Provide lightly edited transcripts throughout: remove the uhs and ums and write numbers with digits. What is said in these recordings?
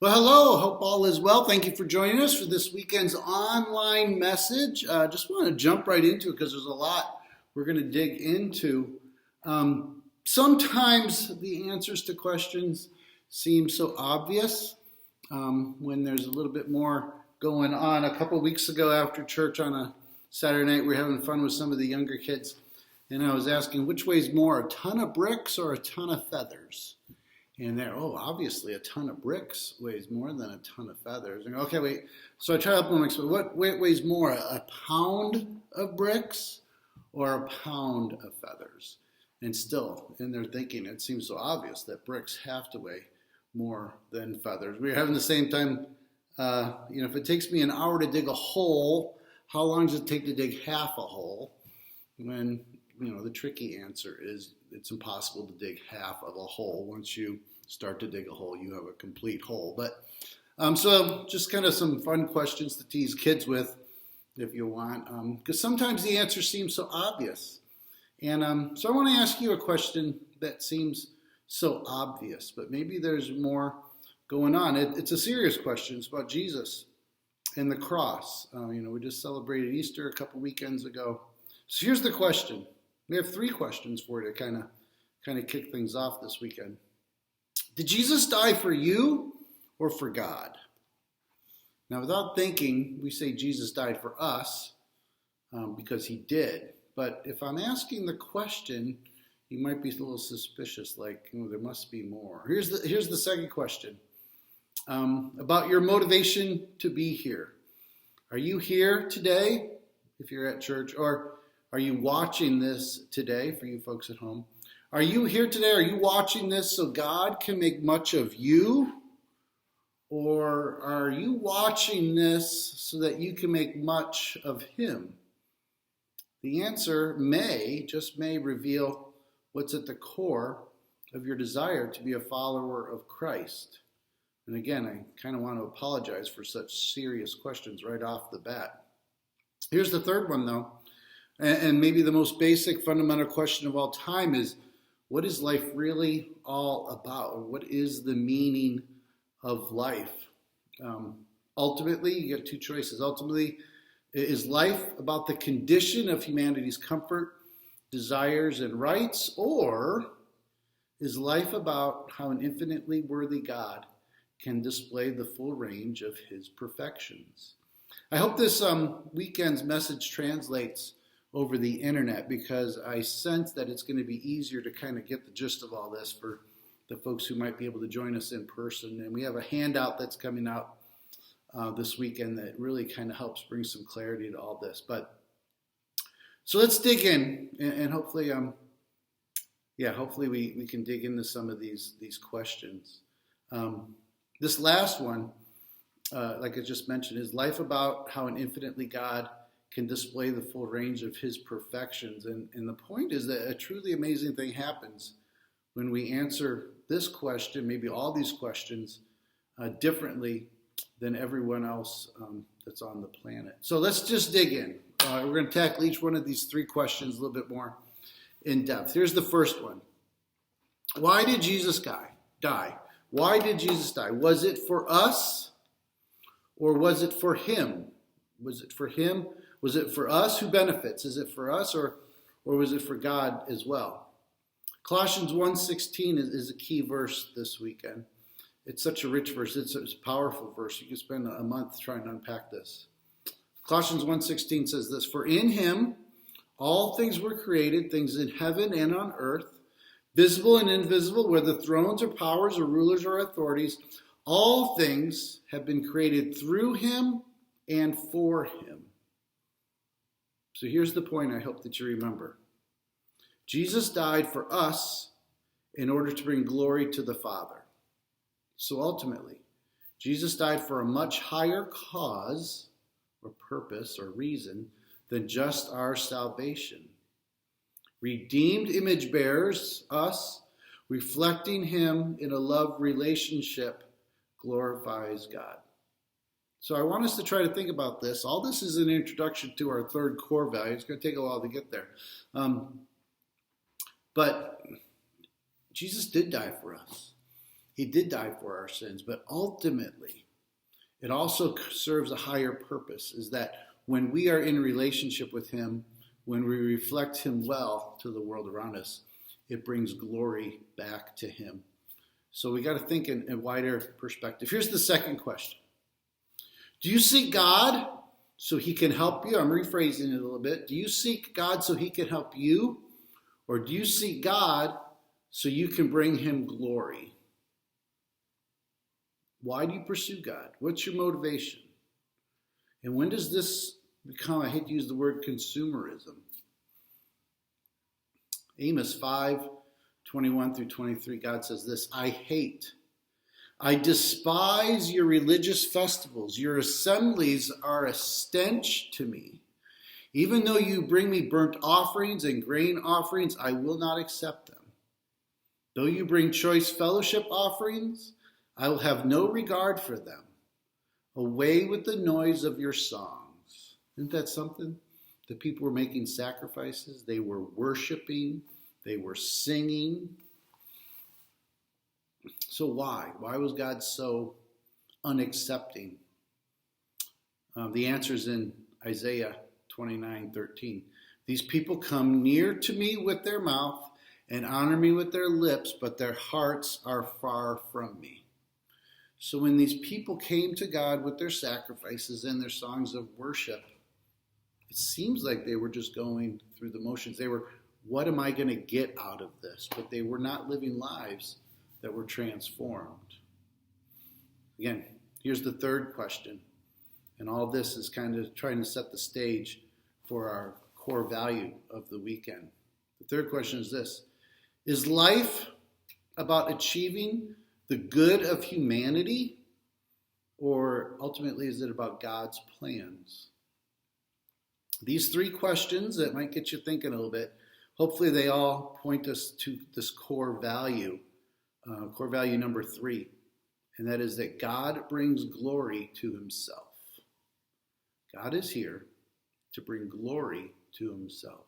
Well, hello. Hope all is well. Thank you for joining us for this weekend's online message. Just want to jump right into it because there's a lot we're going to dig into. Sometimes the answers to questions seem so obvious when there's a little bit more going on. A couple of weeks ago after church on a Saturday night, we were having fun with some of the younger kids, and I was asking which weighs more, a ton of bricks or a ton of feathers? And they're, obviously a ton of bricks weighs more than a ton of feathers. And okay, wait. So I try to help them explain, what weighs more, a pound of bricks or a pound of feathers? And still, in their thinking, it seems so obvious that bricks have to weigh more than feathers. We were having the same time, if it takes me an hour to dig a hole, how long does it take to dig half a hole? When the tricky answer is it's impossible to dig half of a hole. Once you start to dig a hole, you have a complete hole. But so just kind of some fun questions to tease kids with if you want, because sometimes the answer seems so obvious. And so I want to ask you a question that seems so obvious, but maybe there's more going on. It's a serious question. It's about Jesus and the cross. We just celebrated Easter a couple weekends ago. So here's the question. We have three questions for you to kind of kick things off this weekend. Did Jesus die for you or for God? Now, without thinking, we say Jesus died for us because he did. But if I'm asking the question, you might be a little suspicious, like, there must be more. Here's the second question about your motivation to be here. Are you here today, if you're at church, or are you watching this today for you folks at home? Are you here today? Are you watching this so God can make much of you? Or are you watching this so that you can make much of him? The answer may reveal what's at the core of your desire to be a follower of Christ. And again, I kind of want to apologize for such serious questions right off the bat. Here's the third one, though. And maybe the most basic fundamental question of all time is, what is life really all about? What is the meaning of life? Ultimately, you get two choices. Ultimately, is life about the condition of humanity's comfort, desires, and rights? Or is life about how an infinitely worthy God can display the full range of his perfections? I hope this weekend's message translates over the internet, because I sense that it's going to be easier to kind of get the gist of all this for the folks who might be able to join us in person. And we have a handout that's coming out this weekend that really kind of helps bring some clarity to all this. But so let's dig in, and hopefully, hopefully we can dig into some of these questions. This last one, like I just mentioned, is life about how an infinitely God can display the full range of his perfections. And the point is that a truly amazing thing happens when we answer this question, maybe all these questions, differently than everyone else that's on the planet. So let's just dig in. We're going to tackle each one of these three questions a little bit more in depth. Here's the first one. Why did Jesus die? Why did Jesus die? Was it for us, or was it for him? Was it for him? Was it for us? Who benefits? Is it for us, or was it for God as well? Colossians 1:16 is a key verse this weekend. It's such a rich verse. It's a powerful verse. You can spend a month trying to unpack this. Colossians 1:16 says this: For in him all things were created, things in heaven and on earth, visible and invisible, whether thrones or powers or rulers or authorities. All things have been created through him and for him. So here's the point I hope that you remember. Jesus died for us in order to bring glory to the Father. So ultimately, Jesus died for a much higher cause or purpose or reason than just our salvation. Redeemed image bearers, us, reflecting him in a love relationship, glorifies God. So I want us to try to think about this. All this is an introduction to our third core value. It's going to take a while to get there. But Jesus did die for us. He did die for our sins, but ultimately, it also serves a higher purpose, is that when we are in relationship with him, when we reflect him well to the world around us, it brings glory back to him. So we got to think in a wider perspective. Here's the second question. Do you seek God so he can help you? I'm rephrasing it a little bit. Do you seek God so he can help you? Or do you seek God so you can bring him glory? Why do you pursue God? What's your motivation? And when does this become, I hate to use the word consumerism. Amos 5:21 through 23, God says this, I despise your religious festivals. Your assemblies are a stench to me. Even though you bring me burnt offerings and grain offerings, I will not accept them. Though you bring choice fellowship offerings, I will have no regard for them. Away with the noise of your songs. Isn't that something? The people were making sacrifices. They were worshiping. They were singing. So why? Why was God so unaccepting? The answer is in Isaiah 29:13. These people come near to me with their mouth and honor me with their lips, but their hearts are far from me. So when these people came to God with their sacrifices and their songs of worship, it seems like they were just going through the motions. They were, what am I going to get out of this? But they were not living lives that were transformed. Again, here's the third question. And all this is kind of trying to set the stage for our core value of the weekend. The third question is this. Is life about achieving the good of humanity, or ultimately is it about God's plans? These three questions that might get you thinking a little bit, hopefully they all point us to this core value number 3, and that is that God brings glory to himself. God is here to bring glory to himself.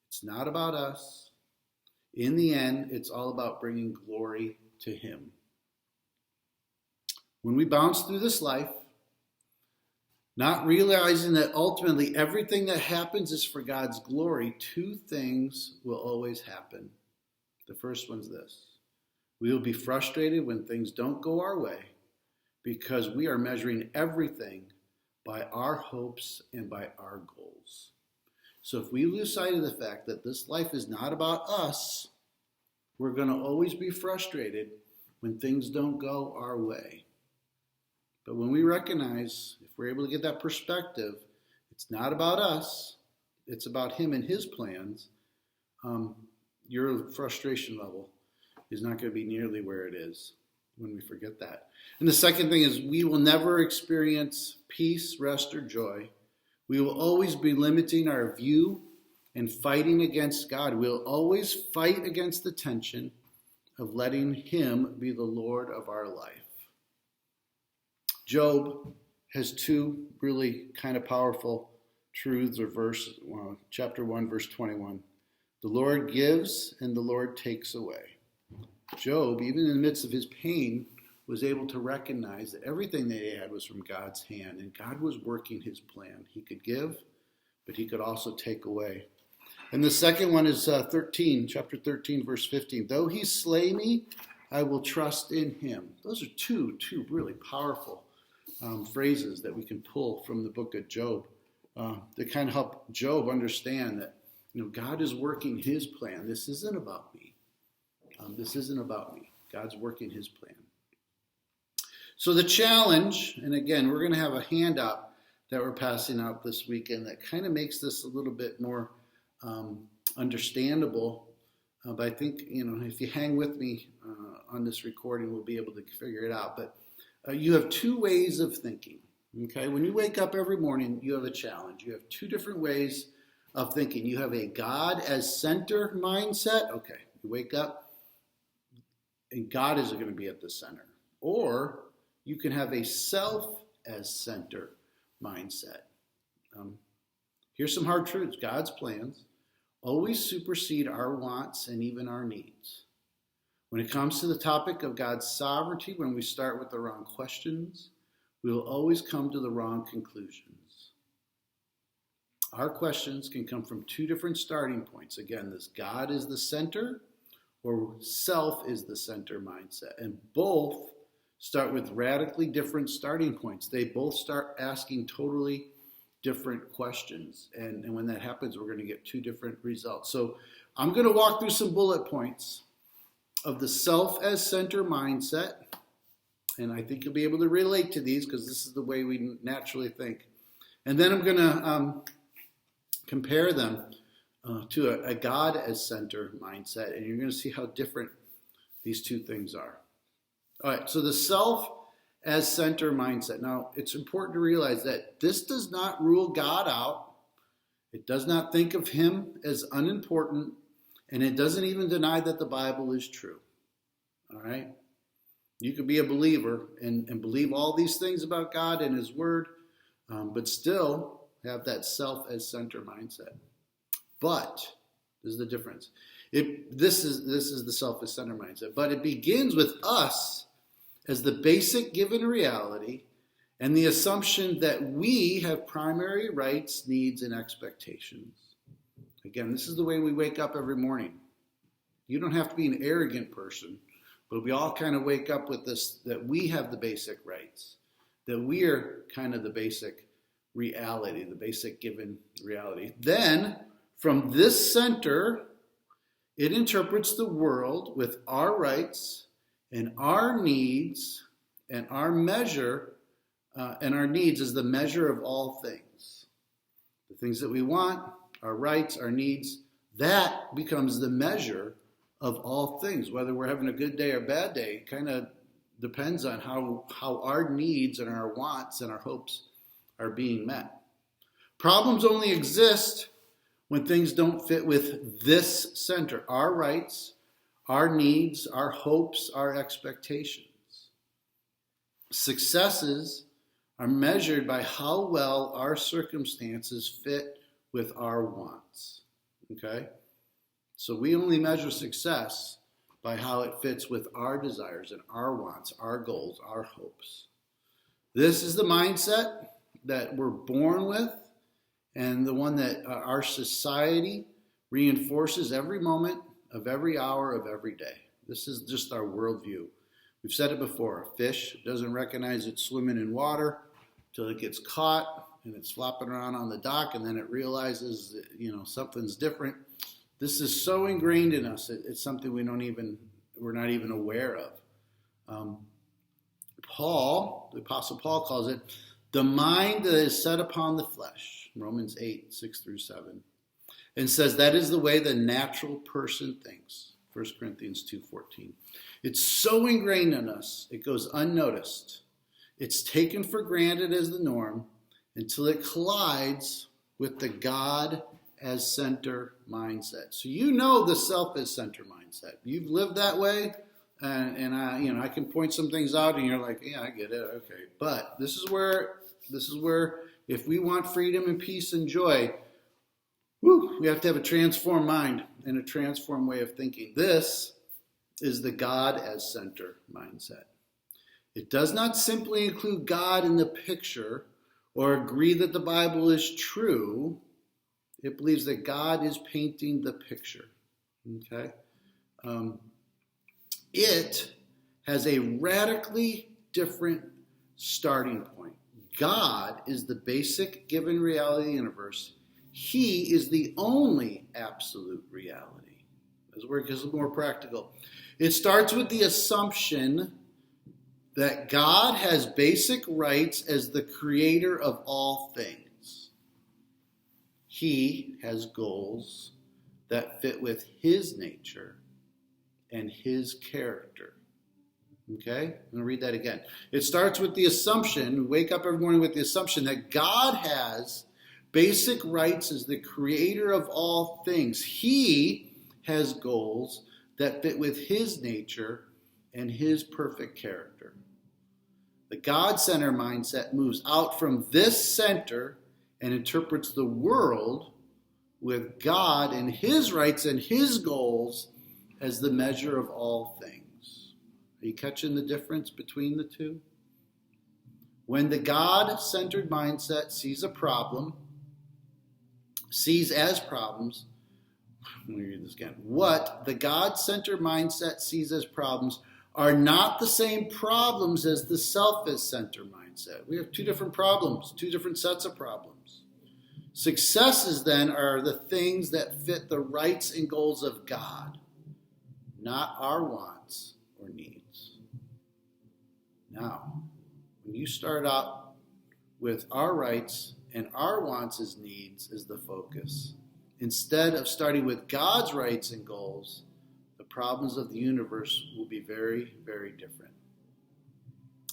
It's not about us. In the end, it's all about bringing glory to him. When we bounce through this life, not realizing that ultimately everything that happens is for God's glory, 2 things will always happen. The first one's this. We will be frustrated when things don't go our way because we are measuring everything by our hopes and by our goals. So if we lose sight of the fact that this life is not about us, we're going to always be frustrated when things don't go our way. But when we recognize, if we're able to get that perspective, it's not about us, it's about him and his plans, your frustration level is not going to be nearly where it is when we forget that. And the second thing is we will never experience peace, rest, or joy. We will always be limiting our view and fighting against God. We'll always fight against the tension of letting him be the Lord of our life. Job has 2 really kind of powerful truths or verses. Chapter 1, verse 21. The Lord gives and the Lord takes away. Job, even in the midst of his pain, was able to recognize that everything that he had was from God's hand, and God was working his plan. He could give, but he could also take away. And the second one is chapter 13, verse 15. Though he slay me, I will trust in him. Those are two really powerful phrases that we can pull from the book of Job that kind of help Job understand that God is working his plan. This isn't about me. This isn't about me. God's working his plan. So the challenge, and again, we're going to have a handout that we're passing out this weekend that kind of makes this a little bit more understandable. But I think, if you hang with me on this recording, we'll be able to figure it out. But you have 2 ways of thinking. Okay, when you wake up every morning, you have a challenge. You have 2 different ways of thinking. You have a God as center mindset. Okay, you wake up and God is going to be at the center. Or you can have a self as center mindset. Here's some hard truths. God's plans always supersede our wants and even our needs. When it comes to the topic of God's sovereignty, when we start with the wrong questions, we will always come to the wrong conclusions. Our questions can come from two different starting points. Again, this God is the center or self is the center mindset. And both start with radically different starting points. They both start asking totally different questions. And when that happens, we're going to get two different results. So I'm going to walk through some bullet points of the self as center mindset. And I think you'll be able to relate to these because this is the way we naturally think. And then I'm going to compare them to a God as center mindset, and you're going to see how different these two things are. All right, so the self as center mindset. Now, it's important to realize that this does not rule God out. It does not think of him as unimportant, and it doesn't even deny that the Bible is true. All right? You could be a believer and believe all these things about God and his word, but still have that self as center mindset. But this is the difference. This is the self as center mindset. But it begins with us as the basic given reality and the assumption that we have primary rights, needs, and expectations. Again, this is the way we wake up every morning. You don't have to be an arrogant person, but we all kind of wake up with this, that we have the basic rights, that we are kind of the basic reality, the basic given reality. Then, from this center, it interprets the world with our rights and our needs, and our measure, and our needs is the measure of all things. The things that we want, our rights, our needs, that becomes the measure of all things. Whether we're having a good day or bad day, kind of depends on how our needs and our wants and our hopes are being met. Problems only exist when things don't fit with this center, our rights, our needs, our hopes, our expectations. Successes are measured by how well our circumstances fit with our wants. Okay? So we only measure success by how it fits with our desires and our wants, our goals, our hopes. This is the mindset that we're born with, and the one that our society reinforces every moment of every hour of every day. This is just our worldview. We've said it before. A fish doesn't recognize it's swimming in water till it gets caught and it's flopping around on the dock, and then it realizes that, something's different. This is so ingrained in us. It's something we're not even aware of. The Apostle Paul calls it the mind that is set upon the flesh, Romans 8, 6 through 7, and says that is the way the natural person thinks, 1 Corinthians 2:14. It's so ingrained in us, it goes unnoticed. It's taken for granted as the norm until it collides with the God as center mindset. So the self as center mindset. You've lived that way, and I can point some things out, and you're like, yeah, I get it, okay. But this is where if we want freedom and peace and joy, we have to have a transformed mind and a transformed way of thinking. This is the God as center mindset. It does not simply include God in the picture or agree that the Bible is true. It believes that God is painting the picture. Okay? It has a radically different starting point. God is the basic given reality of the universe. He is the only absolute reality. As where it gets more practical. It starts with the assumption that God has basic rights as the creator of all things. He has goals that fit with his nature and his character. Okay? I'm going to read that again. It starts with the assumption, we wake up every morning with the assumption that God has basic rights as the creator of all things. He has goals that fit with his nature and his perfect character. The God-centered mindset moves out from this center and interprets the world with God and his rights and his goals as the measure of all things. Are you catching the difference between the two? When the God-centered mindset sees a problem, sees as problems, let me read this again. What the God-centered mindset sees as problems are not the same problems as the selfish-centered mindset. We have two different problems, two different sets of problems. Successes, then, are the things that fit the rights and goals of God, not our wants or needs. Now, when you start out with our rights and our wants as needs as the focus, instead of starting with God's rights and goals, the problems of the universe will be very, very different.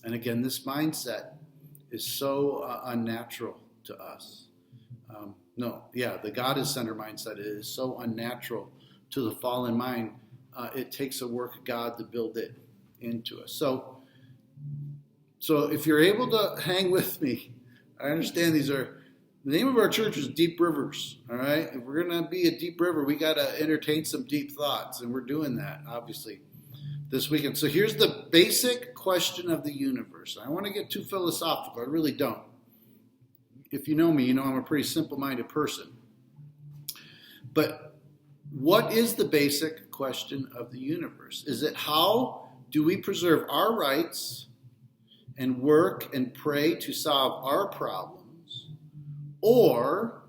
And again, this mindset is so unnatural to us. The God is center mindset is so unnatural to the fallen mind. It takes a work of God to build it into us. So if you're able to hang with me, I understand the name of our church is Deep Rivers, all right? If we're going to be a deep river, we got to entertain some deep thoughts, and we're doing that, obviously, this weekend. So here's the basic question of the universe. I don't want to get too philosophical. I really don't. If you know me, you know I'm a pretty simple-minded person. But what is the basic question of the universe? Is it how do we preserve our rights and work and pray to solve our problems? Or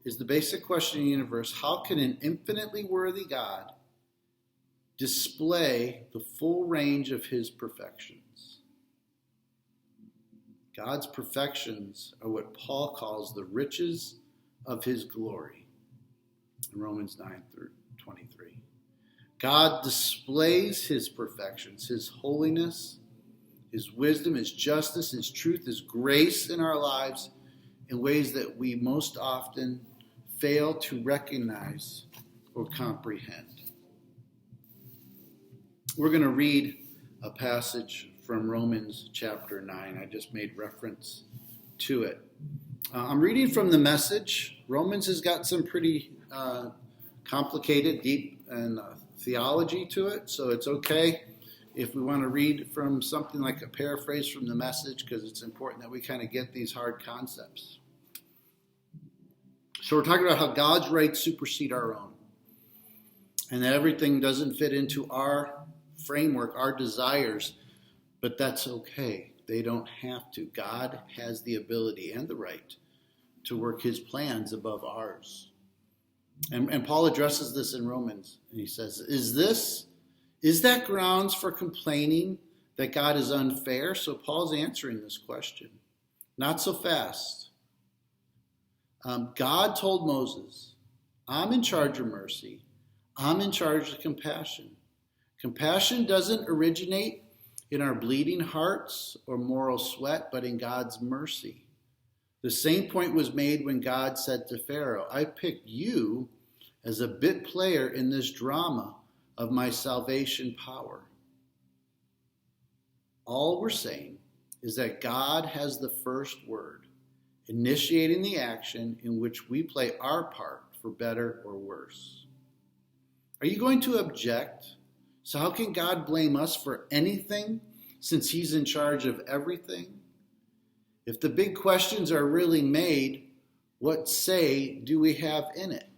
is the basic question of the universe, how can an infinitely worthy God display the full range of his perfections? God's perfections are what Paul calls the riches of his glory in Romans 9-23. God displays his perfections, his holiness, his wisdom, his justice, his truth, his grace in our lives in ways that we most often fail to recognize or comprehend. We're going to read a passage from Romans chapter 9. I just made reference to it. I'm reading from the Message. Romans has got some pretty complicated, deep and theology to it, so it's okay if we want to read from something like a paraphrase from the Message, because it's important that we kind of get these hard concepts. So we're talking about how God's rights supersede our own, and that everything doesn't fit into our framework, our desires, but that's okay. They don't have to. God has the ability and the right to work his plans above ours. And Paul addresses this in Romans, and he says, is that grounds for complaining that God is unfair? So Paul's answering this question. Not so fast. God told Moses, I'm in charge of mercy. I'm in charge of compassion. Compassion doesn't originate in our bleeding hearts or moral sweat, but in God's mercy. The same point was made when God said to Pharaoh, I picked you as a bit player in this drama of my salvation power. All we're saying is that God has the first word, initiating the action in which we play our part for better or worse. Are you going to object? So how can God blame us for anything since he's in charge of everything? If the big questions are really made, what say do we have in it?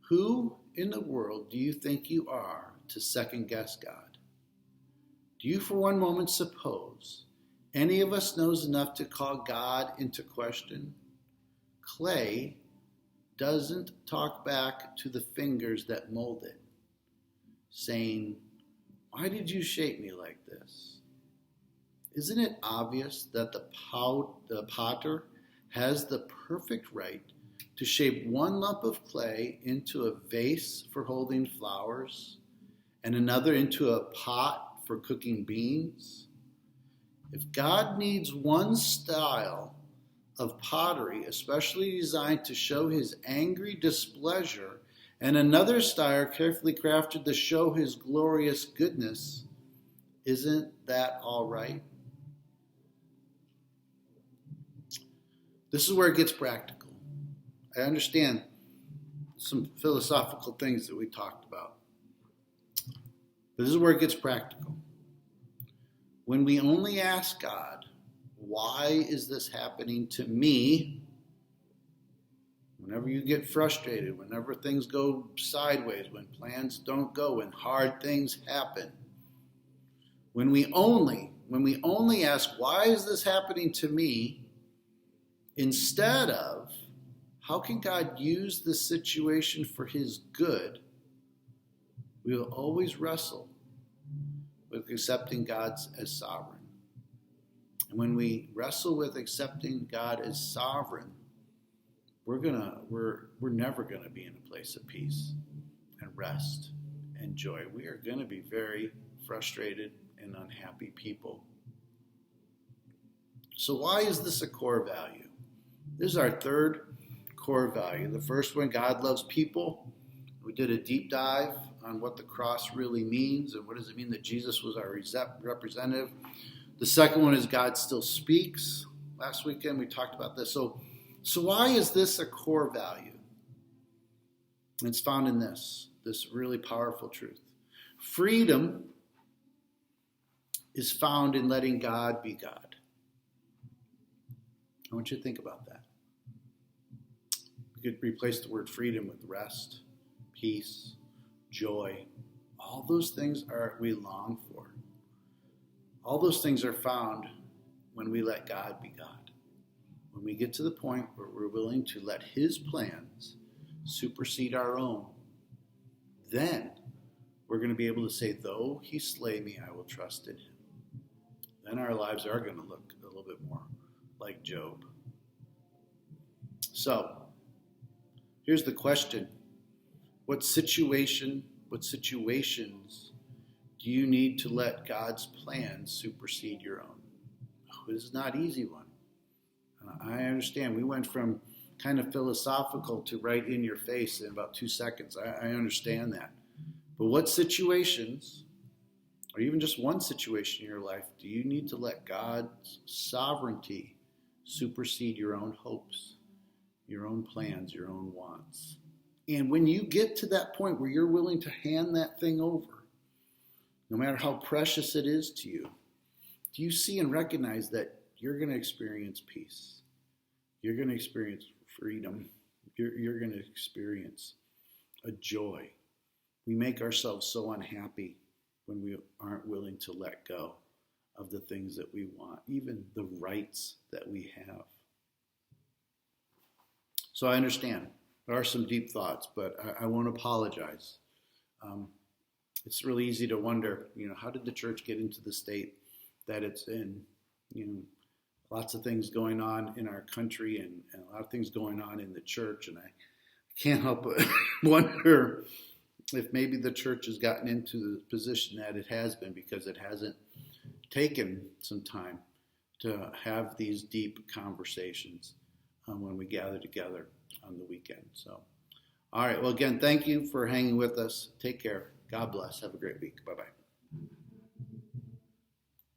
Who in the world do you think you are to second guess God? Do you for one moment suppose any of us knows enough to call God into question? Clay doesn't talk back to the fingers that mold it, saying, why did you shape me like this? Isn't it obvious that the potter has the perfect right to shape one lump of clay into a vase for holding flowers and another into a pot for cooking beans? If God needs one style of pottery, especially designed to show his angry displeasure, and another style carefully crafted to show his glorious goodness, isn't that all right? This is where it gets practical. I understand some philosophical things that we talked about. But this is where it gets practical. When we only ask God, why is this happening to me? Whenever you get frustrated, whenever things go sideways, when plans don't go, when hard things happen, when we only ask, why is this happening to me? Instead of, how can God use this situation for his good? We will always wrestle with accepting God as sovereign. And when we wrestle with accepting God as sovereign, we're never gonna be in a place of peace and rest and joy. We are gonna be very frustrated and unhappy people. So why is this a core value? This is our third core value. The first one, God loves people. We did a deep dive on what the cross really means and what does it mean that Jesus was our representative. The second one is God still speaks. Last weekend we talked about this. So why is this a core value? It's found in this really powerful truth. Freedom is found in letting God be God. I want you to think about that. We could replace the word freedom with rest, peace, joy. All those things we long for. All those things are found when we let God be God. When we get to the point where we're willing to let his plans supersede our own, then we're going to be able to say, though he slay me, I will trust in him. Then our lives are going to look a little bit more like Job. So, here's the question. What situations do you need to let God's plans supersede your own? Oh, this is not an easy one. I understand. We went from kind of philosophical to right in your face in about 2 seconds. I understand that. But what situations, or even just one situation in your life, do you need to let God's sovereignty supersede your own hopes, your own plans, your own wants? And when you get to that point where you're willing to hand that thing over, no matter how precious it is to you, do you see and recognize that you're going to experience peace? You're going to experience freedom. You're going to experience a joy. We make ourselves so unhappy when we aren't willing to let go of the things that we want, even the rights that we have. So I understand. There are some deep thoughts, but I won't apologize. It's really easy to wonder, how did the church get into the state that it's in? Lots of things going on in our country and a lot of things going on in the church. And I can't help but wonder if maybe the church has gotten into the position that it has been because it hasn't taken some time to have these deep conversations when we gather together on the weekend. So, all right. Well, again, thank you for hanging with us. Take care. God bless. Have a great week. Bye-bye.